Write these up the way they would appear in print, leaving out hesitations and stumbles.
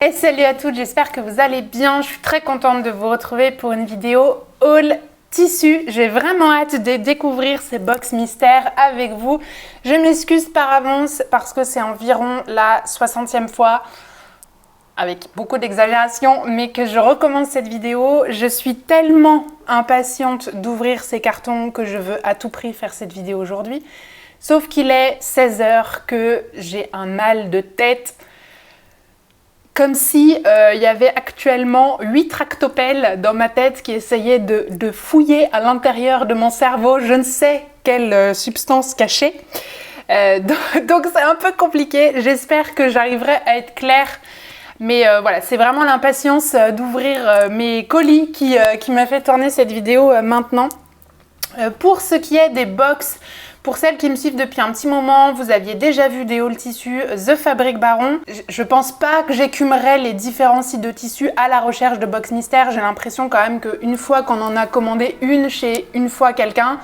Et salut à toutes, j'espère que vous allez bien. Je suis très contente de vous retrouver pour une vidéo haul tissu. J'ai vraiment hâte de découvrir ces box mystères avec vous. Je m'excuse par avance parce que c'est environ la 60e fois, avec beaucoup d'exagération, mais que je recommence cette vidéo. Je suis tellement impatiente d'ouvrir ces cartons que je veux à tout prix faire cette vidéo aujourd'hui. Sauf qu'il est 16 h, que j'ai un mal de tête. Comme si il y avait actuellement 8 tractopelles dans ma tête qui essayaient de fouiller à l'intérieur de mon cerveau je ne sais quelle substance cachée. Donc c'est un peu compliqué. J'espère que j'arriverai à être claire. Mais voilà, c'est vraiment l'impatience d'ouvrir mes colis qui m'a fait tourner cette vidéo maintenant. Pour ce qui est des box, pour celles qui me suivent depuis un petit moment, vous aviez déjà vu des hauls tissus The Fabric Baron. Je pense pas que j'écumerai les différents sites de tissus à la recherche de box mystères. J'ai l'impression quand même qu'une fois qu'on en a commandé une chez une fois quelqu'un,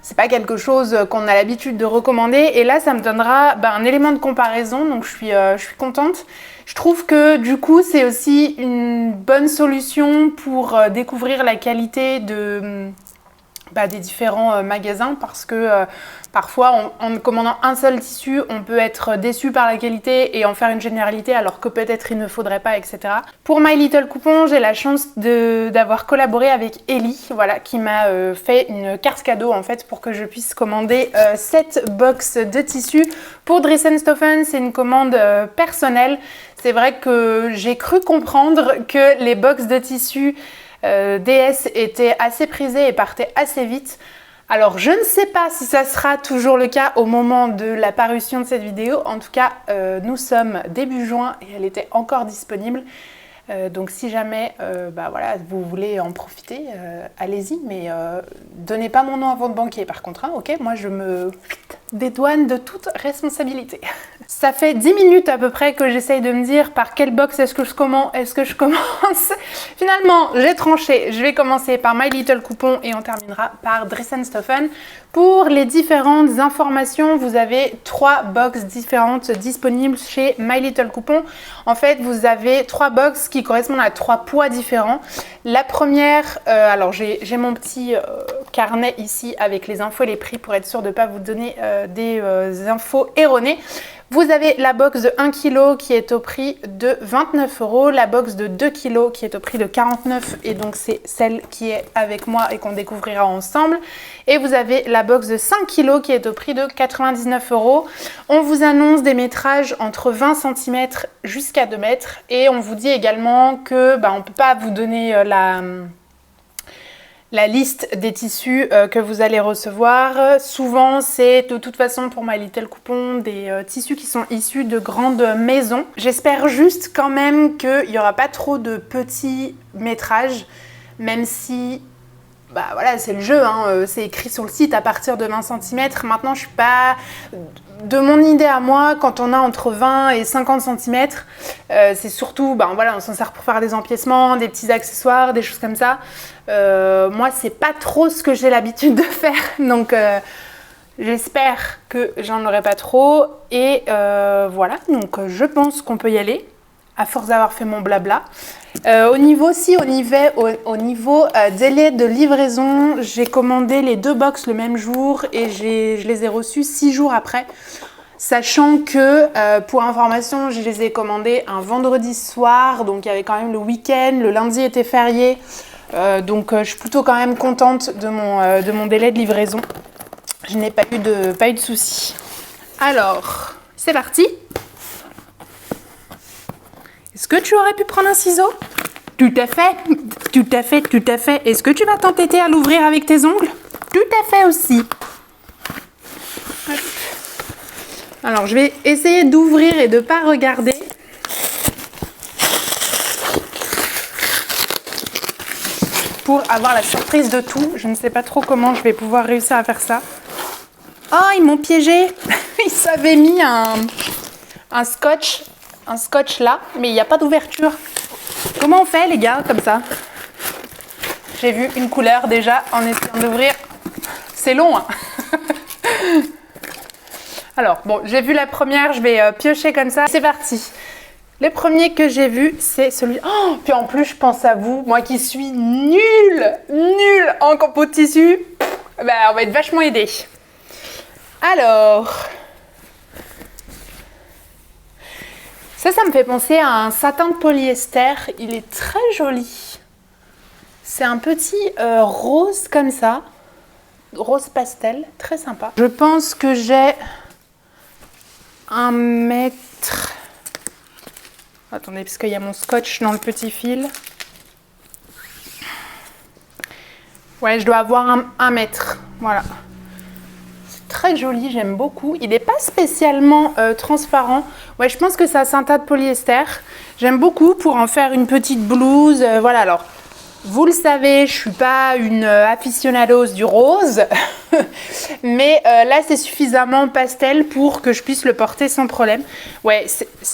c'est pas quelque chose qu'on a l'habitude de recommander. Et là, ça me donnera un élément de comparaison, donc je suis contente. Je trouve que du coup, c'est aussi une bonne solution pour découvrir la qualité des différents magasins, parce que parfois en commandant un seul tissu on peut être déçu par la qualité et en faire une généralité alors que peut-être il ne faudrait pas, etc. Pour My Little Coupon, j'ai la chance d'avoir collaboré avec Ellie, voilà, qui m'a fait une carte cadeau en fait pour que je puisse commander cette box de tissus. Pour Dress & Stoffen, c'est une commande personnelle. C'est vrai que j'ai cru comprendre que les box de tissus DS était assez prisé et partait assez vite. Alors je ne sais pas si ça sera toujours le cas au moment de la parution de cette vidéo. En tout cas, nous sommes début juin et elle était encore disponible. Donc si jamais voilà, vous voulez en profiter, allez-y, mais donnez pas mon nom à votre banquier par contre, hein, ok? Moi je me dédouane de toute responsabilité. Ça fait 10 minutes à peu près que j'essaye de me dire par quelle box est-ce que je commence. Finalement, j'ai tranché. Je vais commencer par My Little Coupon et on terminera par Dress & Stoffen. Pour les différentes informations, vous avez 3 box différentes disponibles chez My Little Coupon. En fait, vous avez 3 box qui correspondent à 3 poids différents. La première, alors j'ai mon petit carnet ici avec les infos et les prix pour être sûr de ne pas vous donner des infos erronées. Vous avez la box de 1 kg qui est au prix de 29 €, la box de 2 kg qui est au prix de 49 € et donc c'est celle qui est avec moi et qu'on découvrira ensemble. Et vous avez la box de 5 kg qui est au prix de 99 €. On vous annonce des métrages entre 20 cm jusqu'à 2 mètres et on vous dit également que on ne peut pas vous donner la liste des tissus que vous allez recevoir. Souvent, c'est de toute façon pour My Little Coupon des tissus qui sont issus de grandes maisons. J'espère juste quand même qu'il n'y aura pas trop de petits métrages, même si voilà, c'est le jeu, hein, c'est écrit sur le site à partir de 20 cm. Maintenant, je suis pas... De mon idée à moi, quand on a entre 20 et 50 cm, c'est surtout, voilà, on s'en sert pour faire des empiècements, des petits accessoires, des choses comme ça. Moi, c'est pas trop ce que j'ai l'habitude de faire, donc j'espère que j'en aurai pas trop. Et voilà, donc je pense qu'on peut y aller, à force d'avoir fait mon blabla. Au niveau délai de livraison, j'ai commandé les 2 box le même jour et je les ai reçus 6 jours après. Sachant que, pour information, je les ai commandés un vendredi soir, donc il y avait quand même le week-end, le lundi était férié. Donc je suis plutôt quand même contente de mon délai de livraison. Je n'ai pas eu de soucis. Alors, c'est parti! Est-ce que tu aurais pu prendre un ciseau? Tout à fait, tout à fait, tout à fait. Est-ce que tu vas t'entêter à l'ouvrir avec tes ongles? Tout à fait aussi. Hop. Alors, je vais essayer d'ouvrir et de ne pas regarder. Pour avoir la surprise de tout. Je ne sais pas trop comment je vais pouvoir réussir à faire ça. Oh, ils m'ont piégé. Ils s'avaient mis un scotch là, mais il n'y a pas d'ouverture. Comment on fait, les gars, comme ça? J'ai vu une couleur déjà en essayant d'ouvrir. C'est long, hein. Alors, bon, j'ai vu la première, je vais piocher comme ça. C'est parti. Les premiers que j'ai vus, c'est celui... Oh, puis en plus, je pense à vous, moi qui suis nulle en compo de tissu. Ben, on va être vachement aidés. Alors... Ça me fait penser à un satin de polyester. Il est très joli. C'est un petit rose comme ça. Rose pastel, très sympa. Je pense que j'ai 1 mètre... Attendez, parce qu'il y a mon scotch dans le petit fil. Ouais, je dois avoir 1 mètre. Voilà. C'est très joli, j'aime beaucoup. Il n'est pas spécialement transparent. Ouais, je pense que c'est un satin de polyester. J'aime beaucoup pour en faire une petite blouse. Voilà, alors... Vous le savez, je ne suis pas une aficionados du rose, mais là c'est suffisamment pastel pour que je puisse le porter sans problème. Ouais,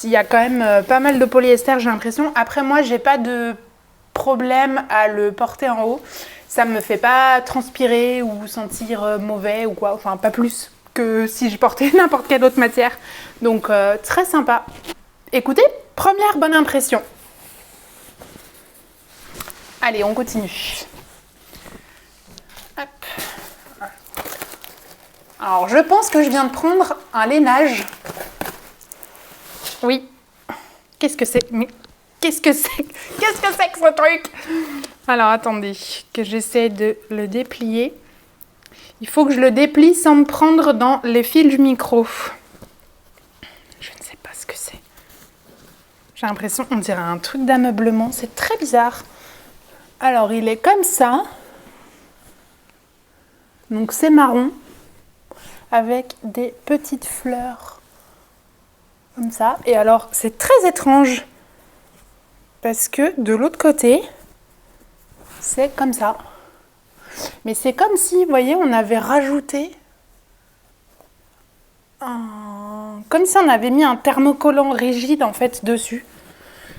il y a quand même pas mal de polyester, j'ai l'impression. Après moi, j'ai pas de problème à le porter en haut. Ça me fait pas transpirer ou sentir mauvais ou quoi, enfin pas plus que si je portais n'importe quelle autre matière. Donc très sympa. Écoutez, première bonne impression. Allez, on continue. Hop. Alors, je pense que je viens de prendre un lainage. Oui. Qu'est-ce que c'est? Mais qu'est-ce que c'est? Qu'est-ce que c'est que ce truc? Alors, attendez, que j'essaie de le déplier. Il faut que je le déplie sans me prendre dans les fils du micro. Je ne sais pas ce que c'est. J'ai l'impression, on dirait un truc d'ameublement. C'est très bizarre. Alors, il est comme ça. Donc, c'est marron. Avec des petites fleurs. Comme ça. Et alors, c'est très étrange. Parce que de l'autre côté, c'est comme ça. Mais c'est comme si, vous voyez, on avait rajouté... Comme si on avait mis un thermocollant rigide, en fait, dessus.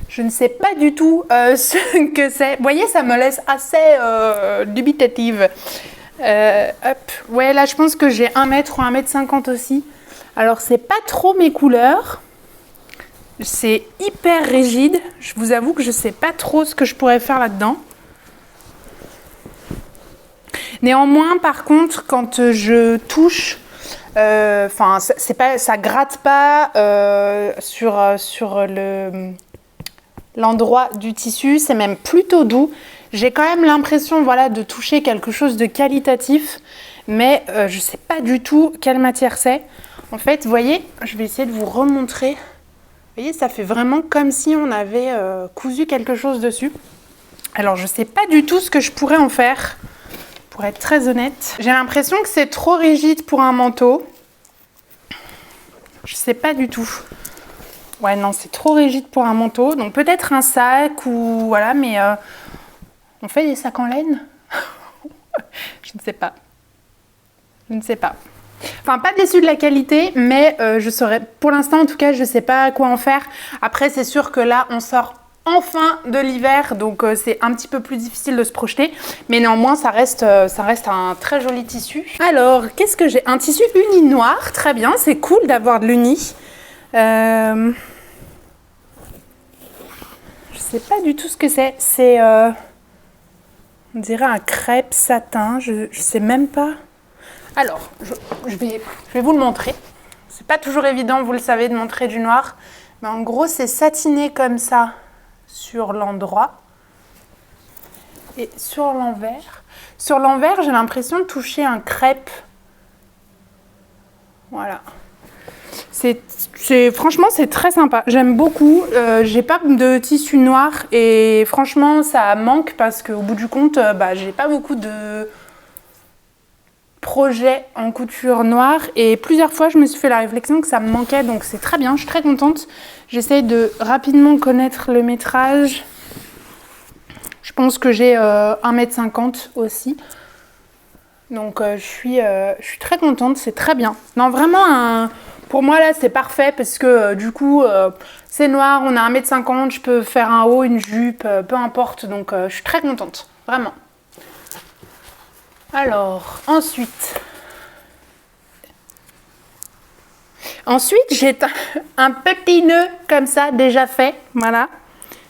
Je ne sais pas du tout ce que c'est. Vous voyez, ça me laisse assez dubitative. Hop. Ouais, là, je pense que j'ai 1 mètre ou 1,50 m aussi. Alors, c'est pas trop mes couleurs. C'est hyper rigide. Je vous avoue que je ne sais pas trop ce que je pourrais faire là-dedans. Néanmoins, par contre, quand je touche... Enfin, ça gratte pas sur l'endroit du tissu, c'est même plutôt doux. J'ai quand même l'impression, voilà, de toucher quelque chose de qualitatif, mais je sais pas du tout quelle matière c'est. En fait, vous voyez, je vais essayer de vous remontrer. Vous voyez, ça fait vraiment comme si on avait cousu quelque chose dessus. Alors, je sais pas du tout ce que je pourrais en faire. Pour être très honnête, j'ai l'impression que c'est trop rigide pour un manteau. Je sais pas du tout. Ouais, non, c'est trop rigide pour un manteau. Donc peut-être un sac ou voilà, mais on fait des sacs en laine. Je ne sais pas. Je ne sais pas. Enfin, pas déçue de la qualité, mais je saurais. Pour l'instant, en tout cas, je ne sais pas quoi en faire. Après, c'est sûr que là, on sort enfin de l'hiver, donc c'est un petit peu plus difficile de se projeter, mais néanmoins ça reste un très joli tissu. Alors, qu'est-ce que j'ai? Un tissu uni noir, très bien, c'est cool d'avoir de l'uni. Je sais pas du tout ce que c'est. C'est, on dirait un crêpe satin, je sais même pas. Alors, je vais vous le montrer. C'est pas toujours évident, vous le savez, de montrer du noir, mais en gros c'est satiné comme ça sur l'endroit et sur l'envers. Sur l'envers, j'ai l'impression de toucher un crêpe. Voilà. Franchement, c'est très sympa. J'aime beaucoup. J'ai pas de tissu noir et franchement, ça manque parce qu'au bout du compte, j'ai pas beaucoup de projets en couture noire et plusieurs fois, je me suis fait la réflexion que ça me manquait, donc c'est très bien. Je suis très contente. J'essaye de rapidement connaître le métrage. Je pense que j'ai 1,50 m aussi. Donc je suis très contente, c'est très bien. Non, vraiment, pour moi là c'est parfait parce que du coup c'est noir, on a 1,50 m, je peux faire un haut, une jupe, peu importe. Donc je suis très contente, vraiment. Alors, ensuite... Ensuite, j'ai un petit nœud comme ça déjà fait, voilà.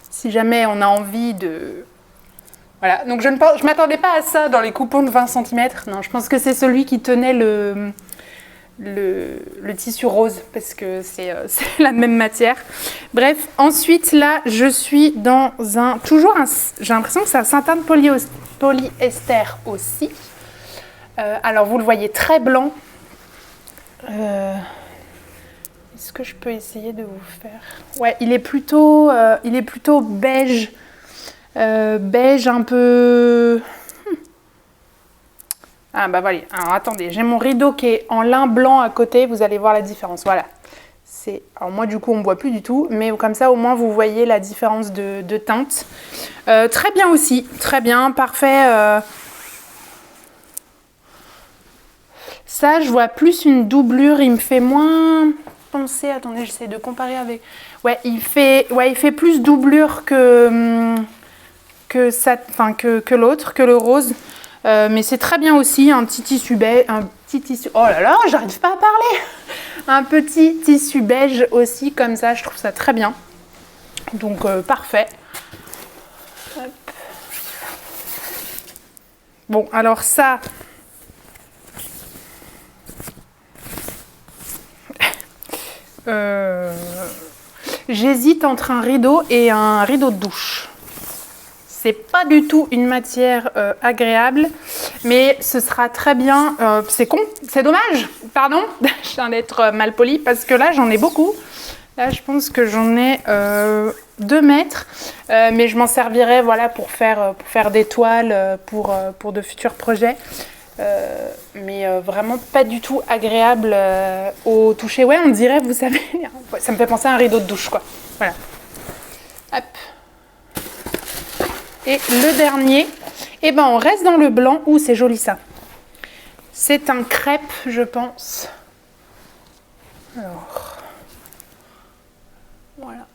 Si jamais on a envie de... Voilà, donc je ne m'attendais pas à ça dans les coupons de 20 cm. Non, je pense que c'est celui qui tenait le tissu rose, parce que c'est la même matière. Bref, ensuite là, je suis dans j'ai l'impression que c'est un satin de polyester aussi. Alors vous le voyez très blanc. Est-ce que je peux essayer de vous faire... Ouais, il est plutôt beige. Beige un peu... Ah bah voilà, alors attendez, j'ai mon rideau qui est en lin blanc à côté, vous allez voir la différence, voilà. Alors moi du coup on ne voit plus du tout, mais comme ça au moins vous voyez la différence de teinte. Très bien aussi, très bien, parfait. Ça je vois plus une doublure, il me fait moins penser, attendez j'essaie de comparer avec... Ouais, il fait plus doublure que l'autre, que le rose. Mais c'est très bien aussi, un petit tissu beige, oh là là, j'arrive pas à parler. Un petit tissu beige aussi, comme ça, je trouve ça très bien. Donc, parfait. Hop. Bon, alors ça... J'hésite entre un rideau et un rideau de douche. C'est pas du tout une matière agréable, mais ce sera très bien. C'est con, c'est dommage, pardon, je viens d'être mal polie parce que là j'en ai beaucoup. Là je pense que j'en ai 2 mètres, mais je m'en servirai voilà, pour faire des toiles pour de futurs projets. Mais vraiment pas du tout agréable au toucher. Ouais, on dirait, vous savez, ça me fait penser à un rideau de douche, quoi. Voilà. Hop. Et le dernier, eh ben on reste dans le blanc. Ouh, c'est joli ça. C'est un crêpe, je pense. Alors, voilà.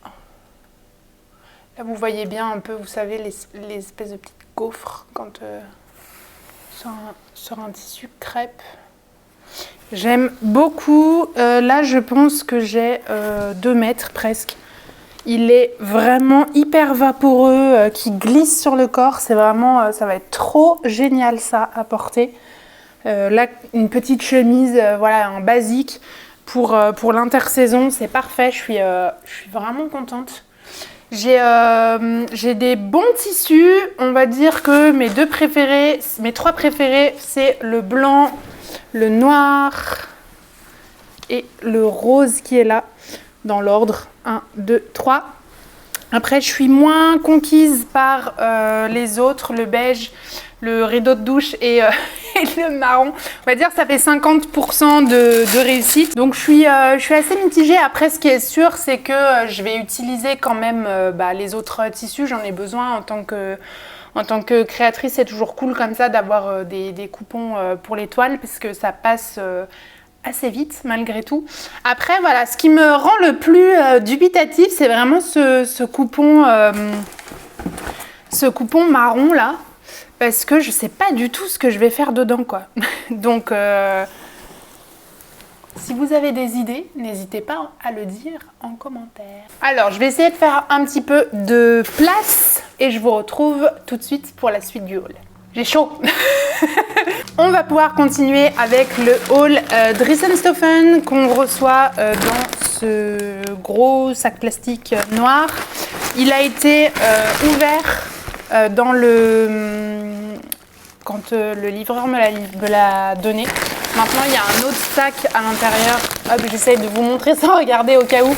Là, vous voyez bien un peu, vous savez, les espèces de petites gaufres quand sur un tissu crêpe. J'aime beaucoup. Là, je pense que j'ai 2 mètres presque. Il est vraiment hyper vaporeux, qui glisse sur le corps. C'est vraiment, ça va être trop génial ça à porter. Là, une petite chemise, voilà, en basique pour l'intersaison, c'est parfait. Je suis vraiment contente. J'ai des bons tissus. On va dire que mes 3 préférés, c'est le blanc, le noir et le rose qui est là. Dans l'ordre 1, 2, 3. Après, je suis moins conquise par les autres, le beige, le rideau de douche et le marron. On va dire que ça fait 50% de réussite. Donc, je suis assez mitigée. Après, ce qui est sûr, c'est que je vais utiliser quand même les autres tissus. J'en ai besoin en tant que créatrice. C'est toujours cool comme ça d'avoir des coupons pour les toiles parce que ça passe... assez vite malgré tout. Après voilà, ce qui me rend le plus dubitatif, c'est vraiment ce coupon marron là, parce que je sais pas du tout ce que je vais faire dedans quoi. Donc si vous avez des idées, n'hésitez pas à le dire en commentaire. Alors je vais essayer de faire un petit peu de place et je vous retrouve tout de suite pour la suite du haul. J'ai chaud. On va pouvoir continuer avec le haul Dries & Stoffen qu'on reçoit dans ce gros sac plastique noir. Il a été ouvert quand le livreur me l'a donné. Maintenant, il y a un autre sac à l'intérieur. Hop, j'essaye de vous montrer sans regarder au cas où.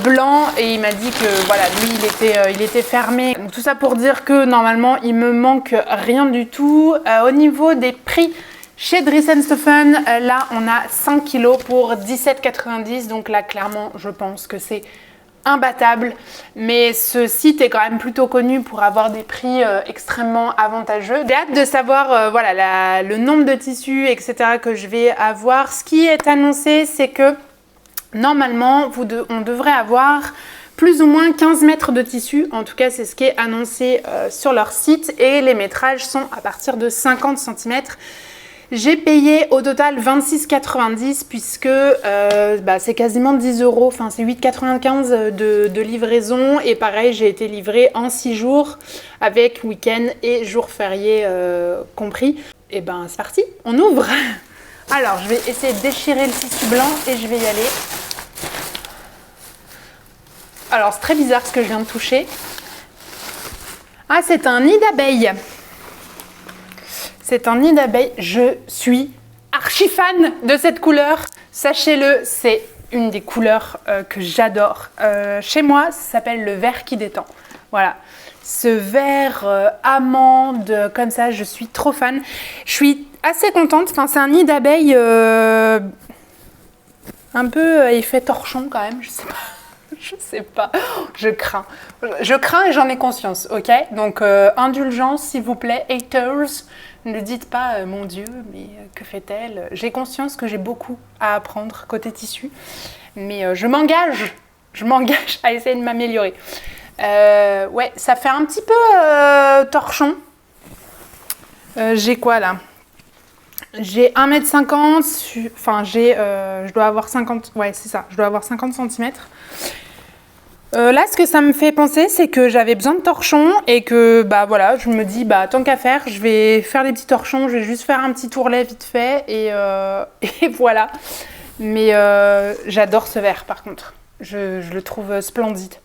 Blanc, et il m'a dit que voilà, lui il était fermé. Donc, tout ça pour dire que normalement il me manque rien du tout. Au niveau des prix chez Dries & Stoffen, là on a 5 kg pour 17,90 €. Donc là clairement je pense que c'est imbattable, mais ce site est quand même plutôt connu pour avoir des prix extrêmement avantageux. J'ai hâte de savoir voilà, le nombre de tissus etc. que je vais avoir. Ce qui est annoncé, c'est que normalement, on devrait avoir plus ou moins 15 mètres de tissu. En tout cas, c'est ce qui est annoncé sur leur site. Et les métrages sont à partir de 50 cm. J'ai payé au total 26,90 puisque c'est quasiment 10 euros, enfin c'est 8,95 de livraison. Et pareil, j'ai été livrée en 6 jours avec week-end et jours fériés compris. Et ben c'est parti, on ouvre. Alors je vais essayer de déchirer le tissu blanc et je vais y aller. Alors c'est très bizarre ce que je viens de toucher. Ah, c'est un nid d'abeilles. C'est un nid d'abeilles. Je suis archi fan de cette couleur. Sachez-le, c'est une des couleurs que j'adore. Chez moi, ça s'appelle le vert qui détend. Voilà. Ce vert amande, comme ça, je suis trop fan. Je suis assez contente. Enfin, c'est un nid d'abeilles un peu effet torchon quand même. Je sais pas. Je sais pas, je crains. Je crains et j'en ai conscience, ok? Donc, indulgence, s'il vous plaît, haters. Ne dites pas, mon Dieu, mais que fait-elle? J'ai conscience que j'ai beaucoup à apprendre côté tissu. Mais je m'engage à essayer de m'améliorer. Ouais, ça fait un petit peu torchon. J'ai quoi là? J'ai 1,50 m, enfin je dois avoir 50, ouais c'est ça, je dois avoir 50 cm. Là, ce que ça me fait penser, c'est que j'avais besoin de torchons et que, bah voilà, je me dis, bah tant qu'à faire, je vais faire des petits torchons, je vais juste faire un petit tourlet vite fait et voilà. Mais j'adore ce vert par contre, je le trouve splendide,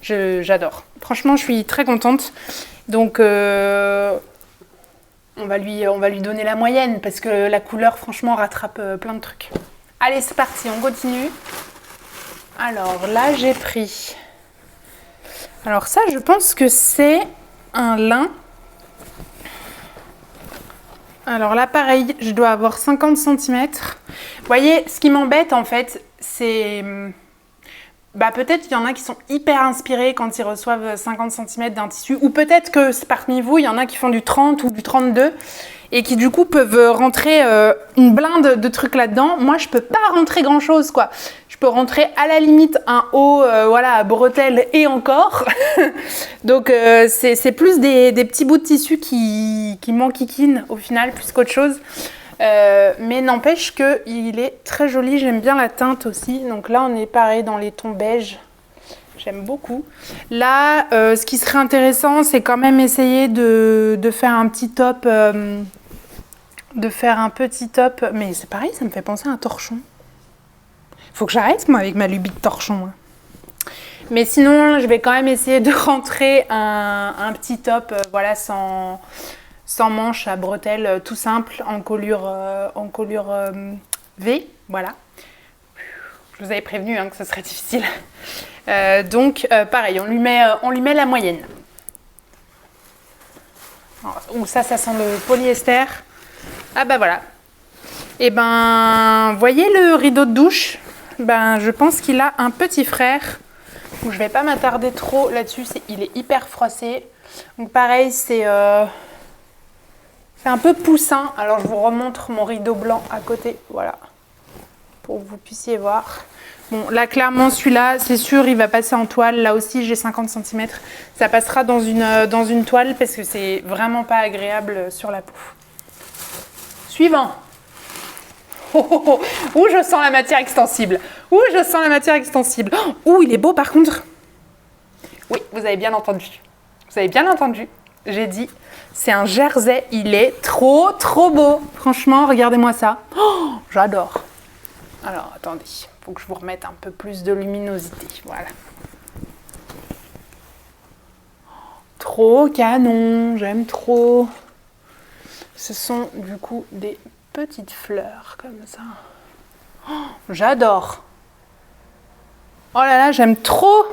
j'adore. Franchement, je suis très contente, donc on va lui donner la moyenne parce que la couleur, franchement, rattrape plein de trucs. Allez, c'est parti, on continue. Alors là, j'ai pris... Alors ça, je pense que c'est un lin. Alors là, pareil, je dois avoir 50 cm. Vous voyez, ce qui m'embête en fait, c'est... Bah, peut-être qu'il y en a qui sont hyper inspirés quand ils reçoivent 50 cm d'un tissu. Ou peut-être que parmi vous, il y en a qui font du 30 ou du 32 et qui du coup peuvent rentrer une blinde de trucs là-dedans. Moi, je peux pas rentrer grand-chose, quoi. Je peux rentrer à la limite un haut, voilà, à bretelles et encore. Donc, c'est plus des petits bouts de tissu qui m'enquiquinent au final, plus qu'autre chose. Mais n'empêche qu'il est très joli, j'aime bien la teinte aussi. Donc là, on est pareil dans les tons beige. J'aime beaucoup. Là, ce qui serait intéressant, c'est quand même essayer de faire un petit top. Mais c'est pareil, ça me fait penser à un torchon. Faut que j'arrête, moi, avec ma lubie de torchon. Hein. Mais sinon, je vais quand même essayer de rentrer un petit top, voilà, sans manches à bretelles, tout simple, en colure V, voilà. Je vous avais prévenu hein, que ce serait difficile. Donc, pareil, on lui met la moyenne. Ouh, ça sent le polyester. Ah bah voilà. Et ben, voyez le rideau de douche? Ben, je pense qu'il a un petit frère. Donc, je vais pas m'attarder trop là-dessus. Il est hyper froissé. Donc pareil, c'est un peu poussin. Alors je vous remontre mon rideau blanc à côté. Voilà. Pour que vous puissiez voir. Bon, là clairement celui-là, c'est sûr, il va passer en toile. Là aussi, j'ai 50 cm. Ça passera dans une toile parce que c'est vraiment pas agréable sur la peau. Suivant. Oh, oh, oh. Ouh, je sens la matière extensible. Ouh, je sens la matière extensible. Ouh, il est beau par contre. Oui, vous avez bien entendu. Vous avez bien entendu. J'ai dit, c'est un jersey. Il est trop, trop beau. Franchement, regardez-moi ça. Oh, j'adore. Alors, attendez. Il faut que je vous remette un peu plus de luminosité. Voilà. Trop canon. J'aime trop. Ce sont du coup des petites fleurs comme ça. Oh, j'adore. Oh là là, j'aime trop.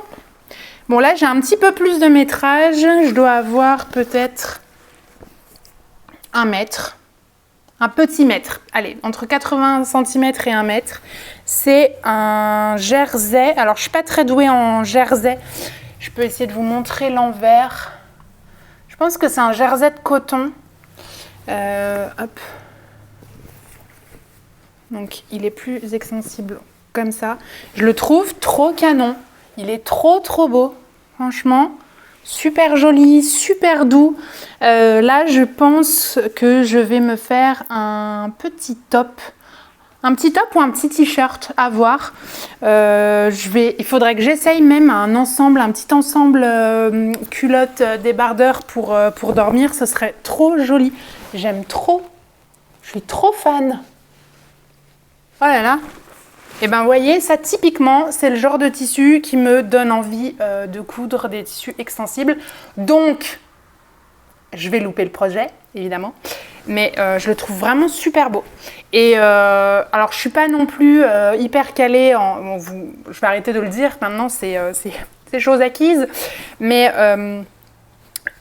Bon là, j'ai un petit peu plus de métrage. Je dois avoir peut-être 1 mètre. Un petit mètre. Allez, entre 80 cm et 1 mètre. C'est un jersey. Alors, je ne suis pas très douée en jersey. Je peux essayer de vous montrer l'envers. Je pense que c'est un jersey de coton. Hop. Donc, il est plus extensible comme ça. Je le trouve trop canon. Il est trop, trop beau. Franchement, Super joli, super doux. Là, je pense que je vais me faire un petit top. Un petit top ou un petit t-shirt à voir. Il faudrait que j'essaye même un ensemble, un petit ensemble culotte débardeur pour dormir. Ce serait trop joli. J'aime trop. Je suis trop fan. Oh là là. Et ben vous voyez, ça typiquement, c'est le genre de tissu qui me donne envie de coudre des tissus extensibles. Donc, je vais louper le projet, évidemment. Mais je le trouve vraiment super beau. Et alors, je suis pas non plus hyper calée en... je vais arrêter de le dire, maintenant c'est chose acquise. Mais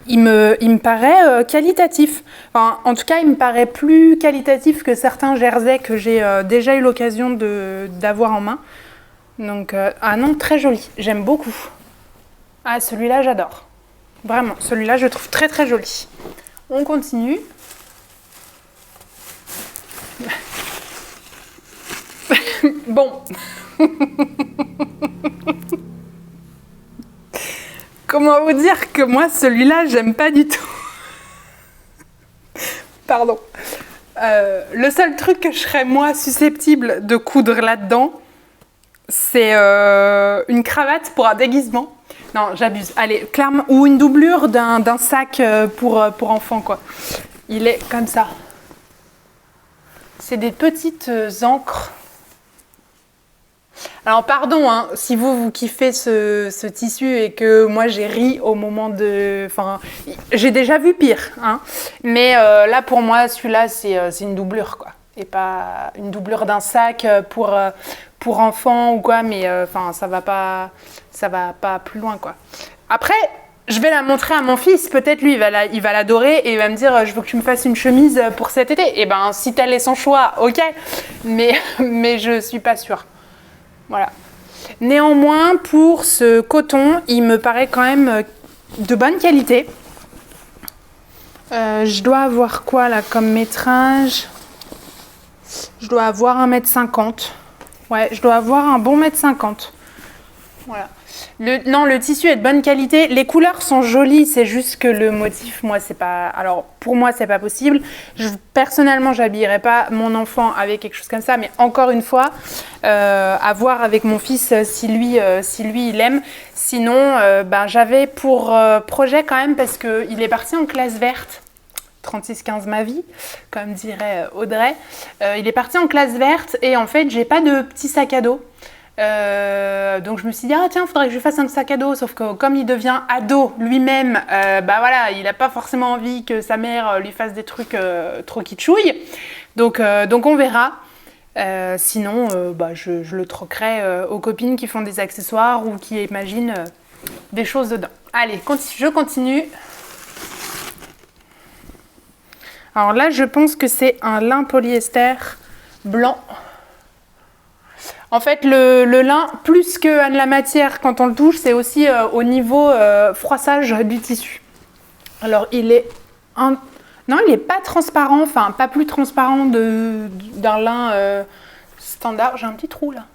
il me paraît qualitatif. Enfin, en tout cas, il me paraît plus qualitatif que certains jerseys que j'ai déjà eu l'occasion d'avoir en main. Donc, ah non, très joli. J'aime beaucoup. Ah, celui-là, j'adore. Vraiment, celui-là, je le trouve très très joli. On continue. Bon. Comment vous dire que moi, celui-là, j'aime pas du tout. Pardon. Le seul truc que je serais, moi, susceptible de coudre là-dedans, c'est une cravate pour un déguisement. Non, j'abuse. Allez, clairement, ou une doublure d'un sac pour enfants, quoi. Il est comme ça. C'est des petites encres. Alors pardon, hein, si vous kiffez ce tissu et que moi j'ai ri au moment de... Enfin, j'ai déjà vu pire, hein, mais là pour moi celui-là c'est une doublure quoi. Et pas une doublure d'un sac pour enfants ou quoi, mais enfin ça va pas plus loin quoi. Après, je vais la montrer à mon fils, peut-être lui il va l'adorer et il va me dire je veux que tu me fasses une chemise pour cet été. Et ben si tel est son choix, ok, mais je suis pas sûre. Voilà. Néanmoins, pour ce coton, il me paraît quand même de bonne qualité. Je dois avoir quoi là comme métrage? Je dois avoir 1,50 m. Ouais, je dois avoir un bon 1,50 m. Voilà. Le tissu est de bonne qualité. Les couleurs sont jolies, c'est juste que le motif, moi, c'est pas... Alors, pour moi, c'est pas possible. Personnellement, j'habillerais pas mon enfant avec quelque chose comme ça, mais encore une fois, à voir avec mon fils si lui il aime. Sinon, j'avais pour projet quand même, parce qu'il est parti en classe verte. 36-15 ma vie, comme dirait Audrey. Il est parti en classe verte et en fait, j'ai pas de petit sac à dos. Donc je me suis dit ah tiens faudrait que je lui fasse un sac à dos, sauf que comme il devient ado lui-même, voilà, il n'a pas forcément envie que sa mère lui fasse des trucs trop kitschouilles, donc on verra. Sinon je le troquerai aux copines qui font des accessoires ou qui imaginent des choses dedans. Allez, je continue. Alors là je pense que c'est un lin polyester blanc. En fait, le lin, plus que la matière, quand on le touche, c'est aussi au niveau froissage du tissu. Alors, il est... Non, il n'est pas transparent, enfin, pas plus transparent d'un lin standard. J'ai un petit trou, là.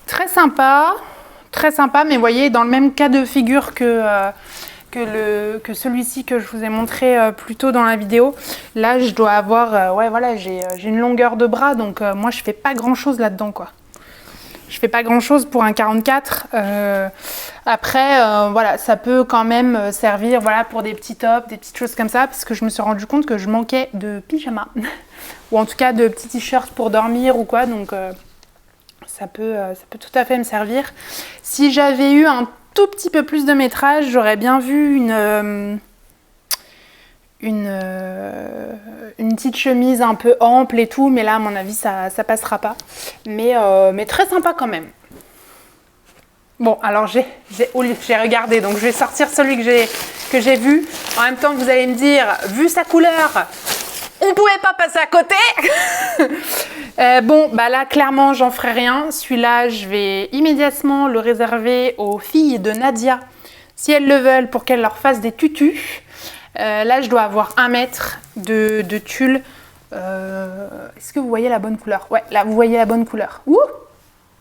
Très sympa, mais vous voyez, dans le même cas de figure que celui-ci que je vous ai montré plus tôt dans la vidéo. Là, je dois avoir... ouais, voilà, j'ai une longueur de bras, donc moi, je fais pas grand-chose là-dedans, quoi. Je fais pas grand-chose pour un 44. Après, voilà, ça peut quand même servir voilà, pour des petits tops, des petites choses comme ça, parce que je me suis rendu compte que je manquais de pyjama. Ou en tout cas, de petits t-shirts pour dormir ou quoi, donc ça peut tout à fait me servir. Si j'avais eu un tout petit peu plus de métrage, j'aurais bien vu une petite chemise un peu ample et tout, mais là à mon avis ça passera pas, mais très sympa quand même. Bon, alors j'ai regardé, donc je vais sortir celui que j'ai vu. En même temps, vous allez me dire, vu sa couleur, on pouvait pas passer à côté. Bon, bah là, clairement, j'en ferai rien. Celui-là, je vais immédiatement le réserver aux filles de Nadia, si elles le veulent, pour qu'elles leur fassent des tutus. Là, je dois avoir 1 mètre de tulle Est-ce que vous voyez la bonne couleur? Ouais, là, vous voyez la bonne couleur. Ouh!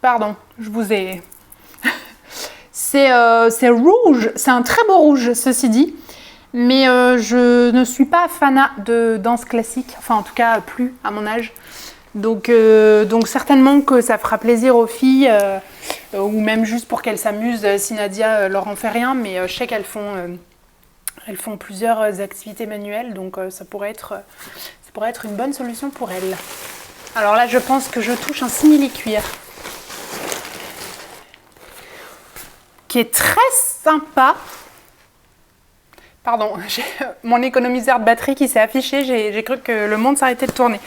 Pardon, je vous ai... C'est rouge, c'est un très beau rouge, ceci dit. Mais je ne suis pas fanat de danse classique, enfin en tout cas plus à mon âge. Donc certainement que ça fera plaisir aux filles, ou même juste pour qu'elles s'amusent si Nadia leur en fait rien. Mais je sais qu'elles font plusieurs activités manuelles, donc ça pourrait être une bonne solution pour elles. Alors là, je pense que je touche un simili-cuir, qui est très sympa. Pardon, j'ai mon économiseur de batterie qui s'est affiché, j'ai cru que le monde s'arrêtait de tourner.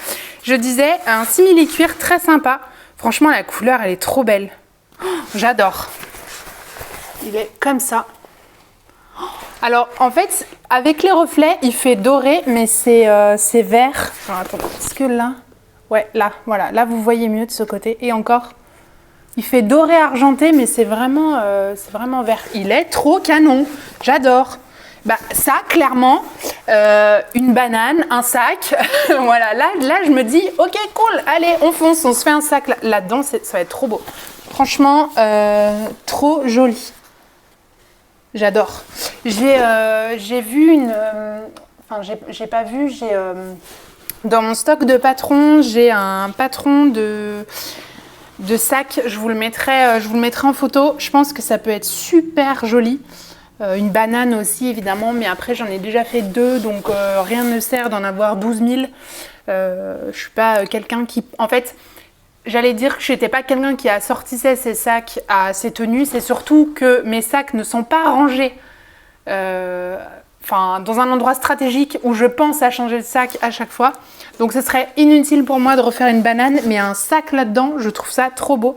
Je disais, un simili-cuir très sympa. Franchement, la couleur, elle est trop belle. Oh, j'adore. Il est comme ça. Alors, en fait, avec les reflets, il fait doré, mais c'est vert. Alors, attends, est-ce que là... Ouais, là, voilà. Là, vous voyez mieux de ce côté. Et encore, il fait doré argenté, mais c'est vraiment vert. Il est trop canon. J'adore. Bah, ça, clairement, une banane, un sac. Voilà, là, je me dis, ok, cool, allez, on fonce, on se fait un sac là-dedans. Ça va être trop beau. Franchement, trop joli. J'adore. J'ai vu une... Enfin, j'ai pas vu, dans mon stock de patrons, j'ai un patron de sac. Je vous le mettrai en photo. Je pense que ça peut être super joli. Une banane aussi, évidemment, mais après, j'en ai déjà fait 2, donc rien ne sert d'en avoir 12 000. Je suis pas quelqu'un qui... En fait, j'allais dire que je n'étais pas quelqu'un qui assortissait ses sacs à ses tenues. C'est surtout que mes sacs ne sont pas rangés dans un endroit stratégique où je pense à changer de sac à chaque fois. Donc, ce serait inutile pour moi de refaire une banane, mais un sac là-dedans, je trouve ça trop beau.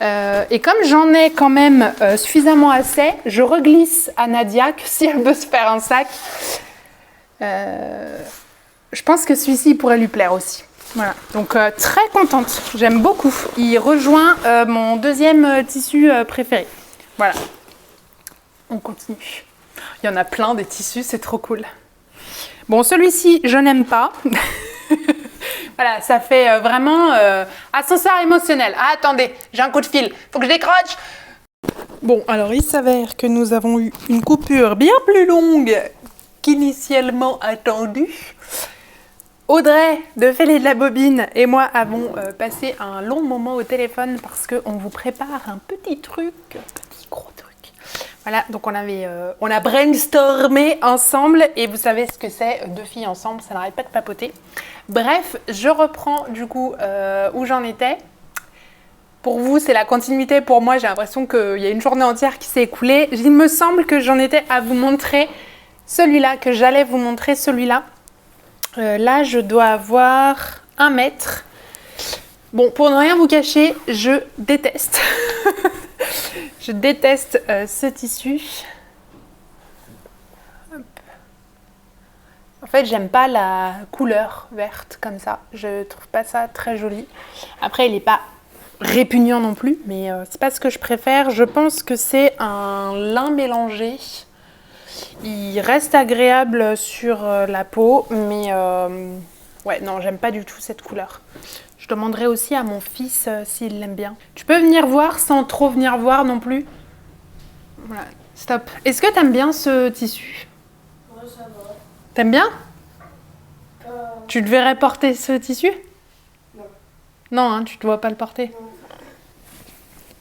Et comme j'en ai quand même suffisamment assez, je reglisse à Nadia que si elle veut se faire un sac, je pense que celui-ci pourrait lui plaire aussi. Voilà, donc très contente, j'aime beaucoup. Il rejoint mon deuxième tissu préféré. Voilà, on continue. Il y en a plein des tissus, c'est trop cool. Bon, celui-ci, je n'aime pas. Voilà, ça fait vraiment ascenseur émotionnel. Ah, attendez, j'ai un coup de fil, faut que je décroche. Bon, alors il s'avère que nous avons eu une coupure bien plus longue qu'initialement attendue. Audrey de Fêlé de la Bobine et moi avons passé un long moment au téléphone parce qu'on vous prépare un petit truc, petit gros truc. Voilà, donc on a brainstormé ensemble et vous savez ce que c'est, 2 filles ensemble, ça n'arrête pas de papoter. Bref, je reprends du coup où j'en étais. Pour vous, c'est la continuité. Pour moi, j'ai l'impression qu'il y a une journée entière qui s'est écoulée. Il me semble que j'en étais à vous montrer celui-là, que j'allais vous montrer celui-là. Là, je dois avoir 1 mètre. Bon, pour ne rien vous cacher, je déteste. Je déteste ce tissu. Hop. En fait, j'aime pas la couleur verte comme ça. Je trouve pas ça très joli. Après, il n'est pas répugnant non plus, mais c'est pas ce que je préfère. Je pense que c'est un lin mélangé. Il reste agréable sur la peau, mais ouais, non, j'aime pas du tout cette couleur. Je demanderai aussi à mon fils s'il l'aime bien. Tu peux venir voir sans trop venir voir non plus. Voilà, stop. Est-ce que t'aimes bien ce tissu? Ouais, ça va. T'aimes bien? Tu devrais porter ce tissu? Non. Non, hein, tu ne dois pas le porter. Non.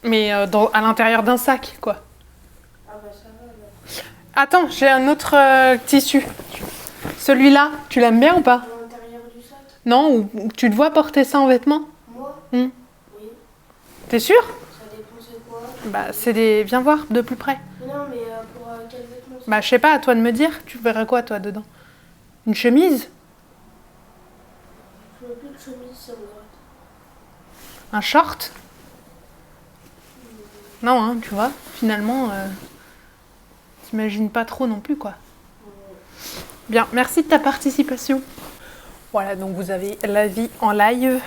Mais à l'intérieur d'un sac, quoi. Ah bah ça va alors. Attends, j'ai un autre tissu. Celui-là, tu l'aimes bien ou pas? À l'intérieur du sac? Non, ou tu te vois porter ça en vêtements? Moi? Hmm. Oui. T'es sûr? Ça dépend c'est quoi. Bah, c'est des... Viens voir de plus près. Non, mais pour quel vêtement c'est? Bah, je sais pas, à toi de me dire. Tu verrais quoi, toi, dedans? Une chemise? Je veux plus de chemise, ça me gratte. Un short? Non, hein, tu vois, finalement, t'imagines pas trop non plus, quoi. Bien, merci de ta participation. Voilà, donc vous avez l'avis en live.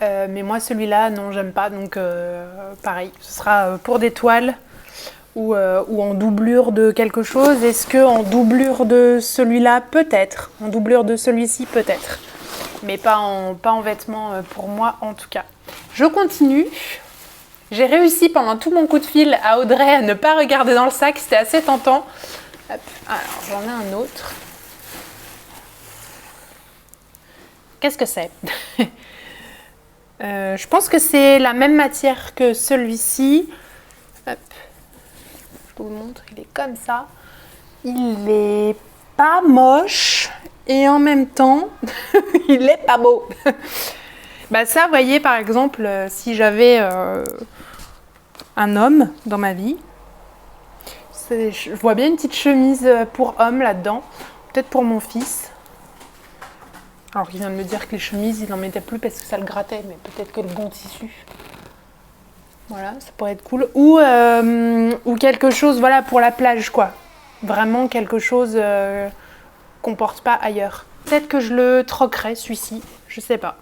Mais moi, celui-là, non, j'aime pas. Donc, pareil, ce sera pour des toiles ou en doublure de quelque chose. Est-ce que en doublure de celui-là? Peut-être. En doublure de celui-ci? Peut-être. Mais pas en vêtements pour moi en tout cas. Je continue. J'ai réussi pendant tout mon coup de fil à Audrey à ne pas regarder dans le sac. C'était assez tentant. Hop. Alors j'en ai un autre. Qu'est-ce que c'est? Je pense que c'est la même matière que celui-ci. Hop. Je vous le montre, il est comme ça. Il est pas moche et en même temps, il est pas beau. Bah ça, vous voyez, par exemple, si j'avais un homme dans ma vie, je vois bien une petite chemise pour homme là-dedans, peut-être pour mon fils. Alors, il vient de me dire que les chemises, il n'en mettait plus parce que ça le grattait, mais peut-être que le bon tissu. Voilà, ça pourrait être cool. Ou quelque chose, voilà, pour la plage, quoi. Vraiment quelque chose qu'on porte pas ailleurs. Peut-être que je le troquerai, celui-ci. Je sais pas.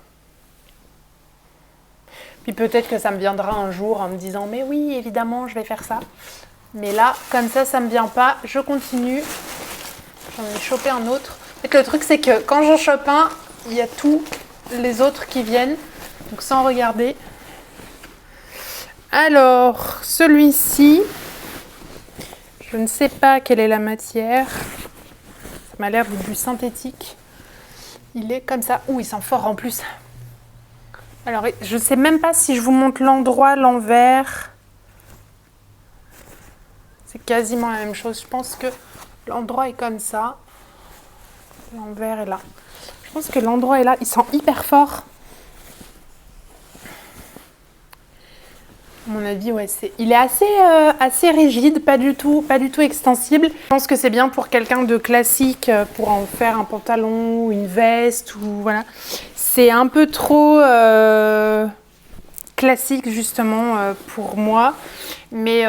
Puis peut-être que ça me viendra un jour en me disant « Mais oui, évidemment, je vais faire ça. » Mais là, comme ça me vient pas. Je continue. J'en ai chopé un autre. En fait, le truc, c'est que quand j'en chope un, il y a tous les autres qui viennent. Donc sans regarder. Alors, celui-ci, je ne sais pas quelle est la matière. Ça m'a l'air du synthétique. Il est comme ça. Ouh, il sent fort en plus. Alors, je ne sais même pas si je vous montre l'endroit, l'envers. C'est quasiment la même chose. Je pense que l'endroit est comme ça. L'envers est là. Je pense que l'endroit est là. Il sent hyper fort. À mon avis, ouais, il est assez rigide, pas du tout extensible. Je pense que c'est bien pour quelqu'un de classique, pour en faire un pantalon ou une veste, ou voilà. C'est un peu trop classique justement pour moi, mais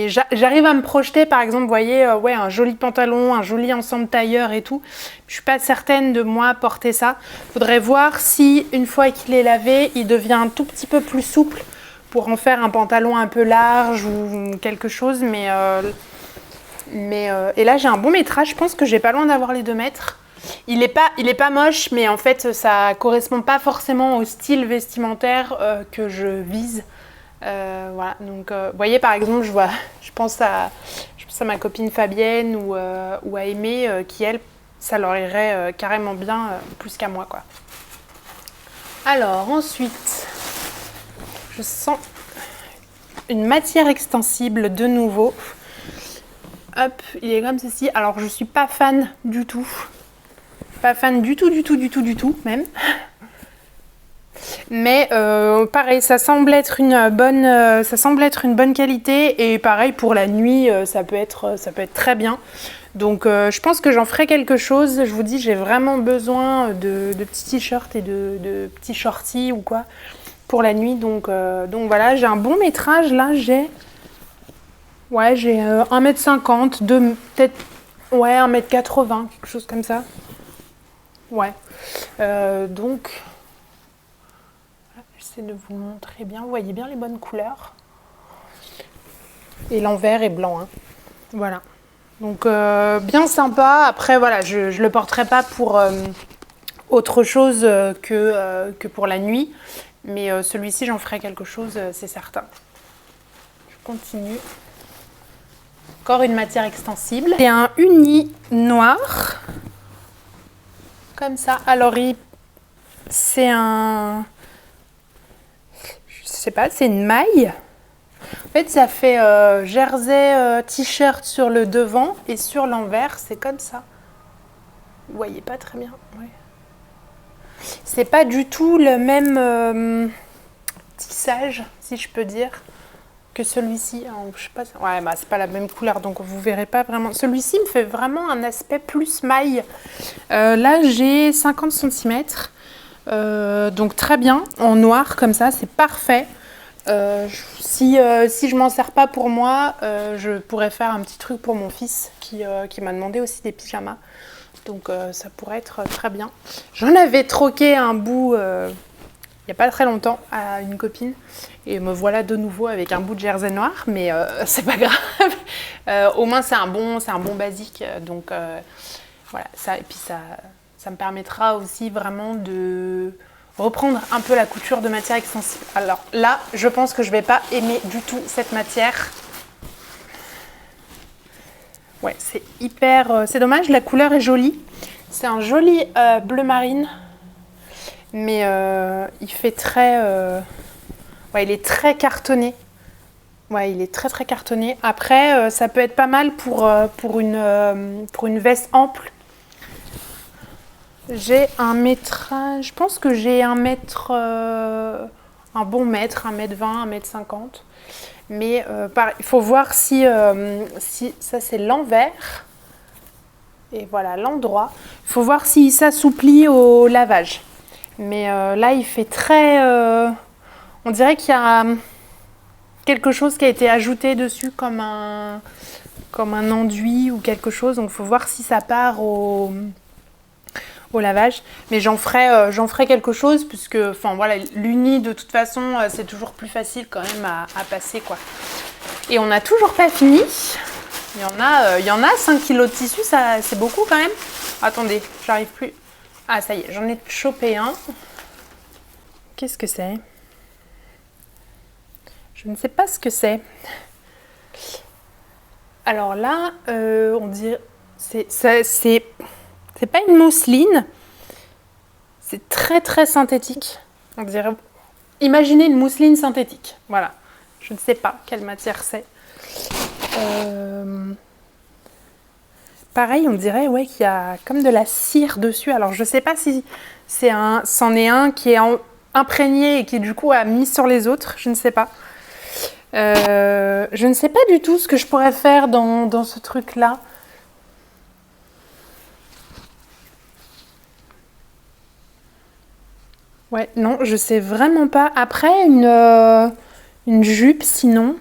j'arrive à me projeter, par exemple, vous voyez, ouais, un joli pantalon, un joli ensemble tailleur et tout. Je suis pas certaine de moi porter ça. Faudrait voir si une fois qu'il est lavé, il devient un tout petit peu plus souple pour en faire un pantalon un peu large ou quelque chose. Et là j'ai un bon métrage. Je pense que j'ai pas loin d'avoir les 2 mètres. Il est pas moche, mais en fait ça correspond pas forcément au style vestimentaire que je vise. Voilà, donc vous voyez, par exemple, je pense à ma copine Fabienne ou à Aimée qui, elle, ça leur irait carrément bien plus qu'à moi, quoi. Alors ensuite, je sens une matière extensible de nouveau. Hop, il est comme ceci. Alors je suis pas fan du tout. Pas fan du tout même. Mais pareil, ça semble être une bonne qualité, et pareil pour la nuit, ça peut être très bien. Donc je pense que j'en ferai quelque chose. Je vous dis, j'ai vraiment besoin de petits t-shirts et de petits shorties ou quoi pour la nuit. Donc voilà, j'ai un bon métrage là. J'ai 1m50, peut-être 1m80, quelque chose comme ça. Ouais. Donc j'essaie de vous montrer bien. Vous voyez bien les bonnes couleurs. Et l'envers est blanc, hein. Voilà. Donc bien sympa. Après voilà, je le porterai pas pour autre chose que pour la nuit. Mais celui-ci, j'en ferai quelque chose, c'est certain. Je continue. Encore une matière extensible. C'est un uni noir. Comme ça. Alors c'est un... Je sais pas, c'est une maille. En fait, ça fait jersey t-shirt sur le devant, et sur l'envers, c'est comme ça. Vous voyez pas très bien. Ouais. C'est pas du tout le même tissage, si je peux dire, que celui-ci. Je sais pas. Ouais, bah c'est pas la même couleur, donc vous verrez pas vraiment. Celui-ci me fait vraiment un aspect plus maille. Là, j'ai 50 cm. Donc très bien, en noir comme ça, c'est parfait. Si je m'en sers pas pour moi, je pourrais faire un petit truc pour mon fils qui m'a demandé aussi des pyjamas. Donc ça pourrait être très bien. J'en avais troqué un bout il n'y a pas très longtemps à une copine et me voilà de nouveau avec un bout de jersey noir, mais c'est pas grave. Au moins c'est un bon basique, donc voilà ça. Et puis ça me permettra aussi vraiment de reprendre un peu la couture de matière extensible. Alors là, je pense que je vais pas aimer du tout cette matière. Ouais, c'est hyper, c'est dommage, la couleur est jolie. C'est un joli bleu marine. Mais il fait très... ouais, il est très cartonné. Ouais, il est très très cartonné. Après, ça peut être pas mal pour une veste ample. J'ai un métrage... Je pense que j'ai un mètre... un bon mètre, 1m20, 1m50. Mais il faut voir si ça c'est l'envers. Et voilà, l'endroit. Il faut voir s'il s'assouplit au lavage. Mais là, il fait très... on dirait qu'il y a quelque chose qui a été ajouté dessus comme un enduit ou quelque chose. Donc, il faut voir si ça part au lavage. Mais j'en ferai quelque chose puisque voilà, l'uni, de toute façon, c'est toujours plus facile quand même à passer, quoi. Et on n'a toujours pas fini. Il y en a 5 kilos de tissu, ça, c'est beaucoup quand même. Attendez, j'arrive plus... Ah, ça y est, j'en ai chopé un. Qu'est-ce que c'est? Je ne sais pas ce que c'est. Alors là, on dirait... C'est pas une mousseline. C'est très très synthétique. On dirait... Imaginez une mousseline synthétique. Voilà. Je ne sais pas quelle matière c'est. Pareil, on dirait qu'il y a comme de la cire dessus. Alors, je ne sais pas si c'en est un qui est imprégné et qui, du coup, a mis sur les autres. Je ne sais pas. Je ne sais pas du tout ce que je pourrais faire dans ce truc-là. Ouais, non, je sais vraiment pas. Après, une jupe, sinon...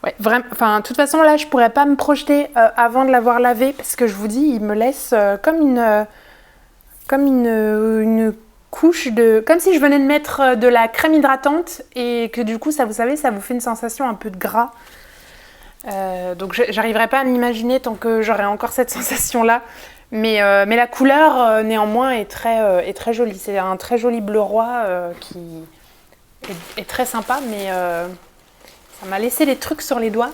Ouais, vraiment. Enfin, de toute façon, là, je pourrais pas me projeter avant de l'avoir lavé parce que je vous dis, il me laisse comme une couche de... Comme si je venais de mettre de la crème hydratante et que du coup, ça, vous savez, ça vous fait une sensation un peu de gras. Donc, j'arriverai pas à m'imaginer tant que j'aurai encore cette sensation-là. Mais la couleur, néanmoins, est très jolie. C'est un très joli bleu roi qui est très sympa, mais... ça m'a laissé des trucs sur les doigts.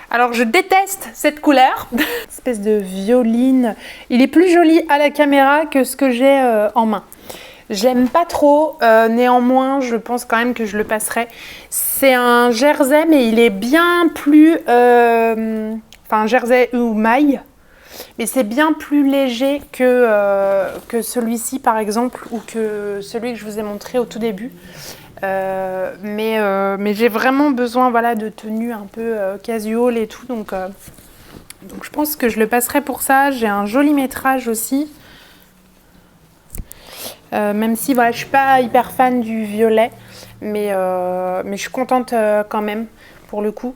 Alors, je déteste cette couleur. Espèce de violine. Il est plus joli à la caméra que ce que j'ai en main. J'aime pas trop. Néanmoins, je pense quand même que je le passerai. C'est un jersey, mais il est bien plus... Enfin, jersey ou maille. Mais c'est bien plus léger que celui-ci, par exemple, ou que celui que je vous ai montré au tout début. Mais j'ai vraiment besoin, voilà, de tenues un peu casual et tout, donc je pense que je le passerai pour ça. J'ai un joli métrage aussi, même si voilà, je suis pas hyper fan du violet, mais je suis contente quand même pour le coup.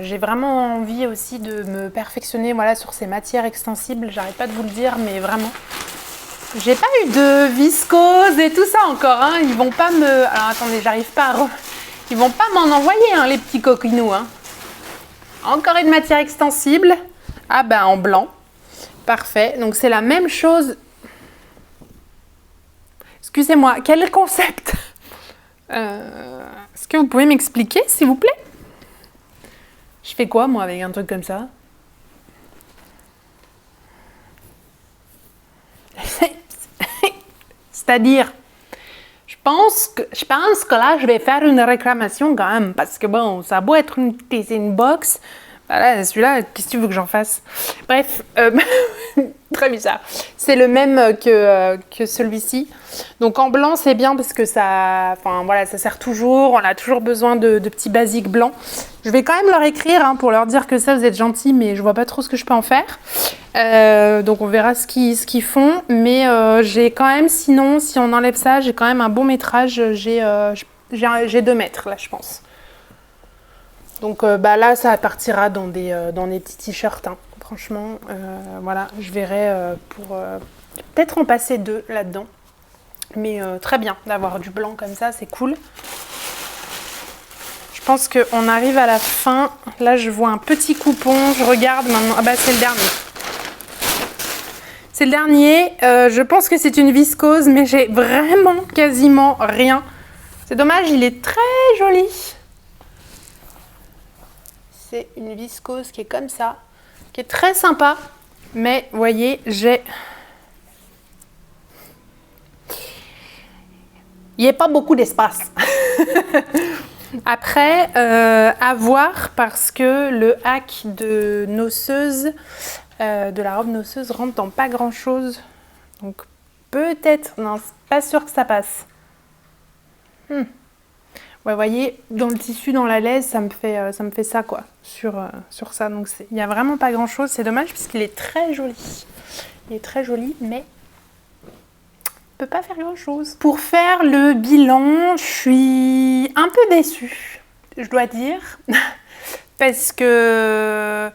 J'ai vraiment envie aussi de me perfectionner, voilà, sur ces matières extensibles. J'arrête pas de vous le dire, mais vraiment. J'ai pas eu de viscose et tout ça encore, hein. Ils vont pas me... Alors attendez, j'arrive pas à... Ils vont pas m'en envoyer, hein, les petits coquinous, hein. Encore une matière extensible. Ah ben, en blanc. Parfait. Donc c'est la même chose. Excusez-moi, quel concept? Est-ce que vous pouvez m'expliquer, s'il vous plaît? Je fais quoi, moi, avec un truc comme ça? C'est-à-dire, je pense que là, je vais faire une réclamation quand même, parce que bon, ça a beau être une box, voilà, celui-là, qu'est-ce que tu veux que j'en fasse? Bref, très bizarre. C'est le même que celui-ci. Donc en blanc, c'est bien parce que ça sert toujours, on a toujours besoin de petits basiques blancs. Je vais quand même leur écrire pour leur dire que ça, vous êtes gentils, mais je vois pas trop ce que je peux en faire. Donc on verra ce qu'ils font. Mais j'ai quand même, sinon, si on enlève ça, j'ai quand même un bon métrage. J'ai 2 mètres, là, je pense. Donc là, ça partira dans des petits t-shirts. Hein. Franchement, voilà, je verrai pour peut-être en passer 2 là-dedans. Mais très bien d'avoir du blanc comme ça, c'est cool. Je pense qu'on arrive à la fin. Là, je vois un petit coupon. Je regarde maintenant. Ah bah, c'est le dernier. C'est le dernier. Je pense que c'est une viscose, mais j'ai vraiment quasiment rien. C'est dommage, il est très joli. C'est une viscose qui est comme ça, qui est très sympa. Mais vous voyez, il n'y a pas beaucoup d'espace. Après, à voir parce que le hack de noceuse, de la robe noceuse rentre dans pas grand chose. Donc peut-être, non, c'est pas sûr que ça passe. Ouais, vous voyez, dans le tissu, dans la laise, ça me fait ça quoi, sur ça. Donc il n'y a vraiment pas grand chose. C'est dommage parce qu'il est très joli. Il est très joli, mais on peut pas faire grand chose. Pour faire le bilan, je suis un peu déçue, je dois dire, parce que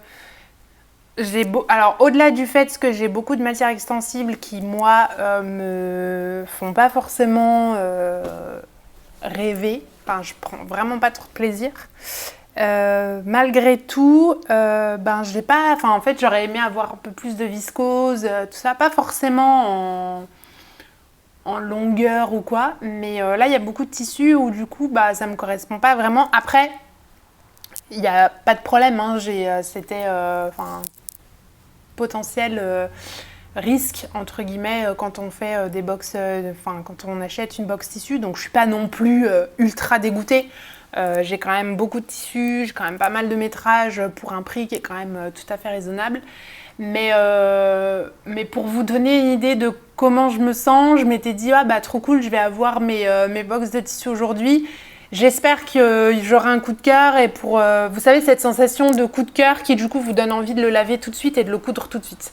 alors au-delà du fait que j'ai beaucoup de matières extensibles qui moi me font pas forcément rêver, enfin je prends vraiment pas trop de plaisir. Malgré tout, j'ai pas, enfin en fait j'aurais aimé avoir un peu plus de viscose, tout ça, pas forcément en longueur ou quoi, mais là il y a beaucoup de tissus où du coup ça me correspond pas vraiment. Après il n'y a pas de problème, hein, c'était potentiel risque entre guillemets quand on fait des box, quand on achète une box tissu, donc je suis pas non plus ultra dégoûtée. J'ai quand même beaucoup de tissus, j'ai quand même pas mal de métrage pour un prix qui est quand même tout à fait raisonnable. Mais pour vous donner une idée de comment je me sens, je m'étais dit trop cool, je vais avoir mes box de tissu aujourd'hui. J'espère que j'aurai un coup de cœur et pour, vous savez, cette sensation de coup de cœur qui du coup vous donne envie de le laver tout de suite et de le coudre tout de suite.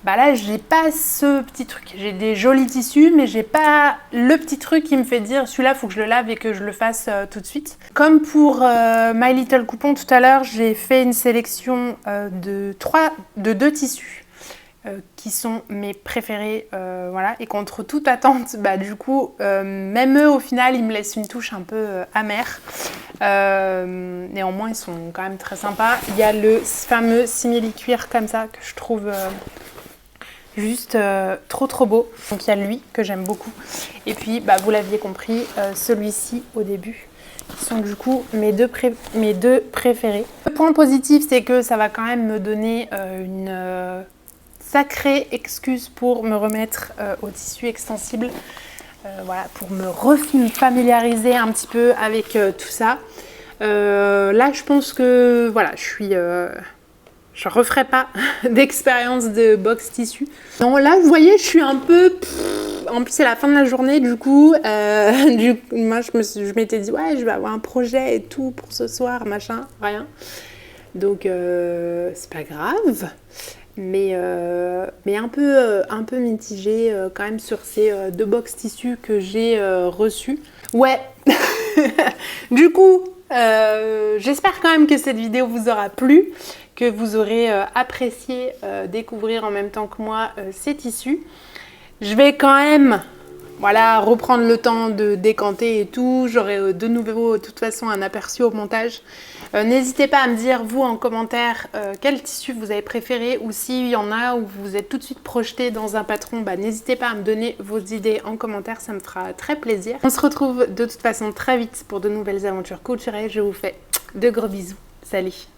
Là, j'ai pas ce petit truc. J'ai des jolis tissus, mais j'ai pas le petit truc qui me fait dire celui-là, il faut que je le lave et que je le fasse tout de suite. Comme pour My Little Coupon tout à l'heure, j'ai fait une sélection de 2 tissus qui sont mes préférés, voilà. Et contre toute attente, du coup, même eux, au final, ils me laissent une touche un peu amère. Néanmoins, ils sont quand même très sympas. Il y a le fameux simili-cuir comme ça que je trouve juste trop beau. Donc il y a lui que j'aime beaucoup. Et puis, vous l'aviez compris, celui-ci au début. Qui sont du coup mes deux préférés. Le point positif, c'est que ça va quand même me donner une sacrée excuse pour me remettre au tissu extensible. Voilà, pour me familiariser un petit peu avec tout ça. Là, je pense que voilà, je referai pas d'expérience de box tissu. Non, là, vous voyez, je suis un peu... En plus, c'est la fin de la journée, du coup. Moi, je m'étais dit, ouais, je vais avoir un projet et tout pour ce soir, machin, rien. Donc, c'est pas grave. Mais un peu mitigée quand même sur ces 2 box tissus que j'ai reçus. Ouais, du coup, j'espère quand même que cette vidéo vous aura plu, que vous aurez apprécié découvrir en même temps que moi ces tissus. Je vais quand même reprendre le temps de décanter et tout. J'aurai de nouveau de toute façon un aperçu au montage. N'hésitez pas à me dire vous en commentaire quel tissu vous avez préféré ou s'il y en a où vous êtes tout de suite projeté dans un patron, n'hésitez pas à me donner vos idées en commentaire, ça me fera très plaisir. On se retrouve de toute façon très vite pour de nouvelles aventures couturées. Je vous fais de gros bisous. Salut!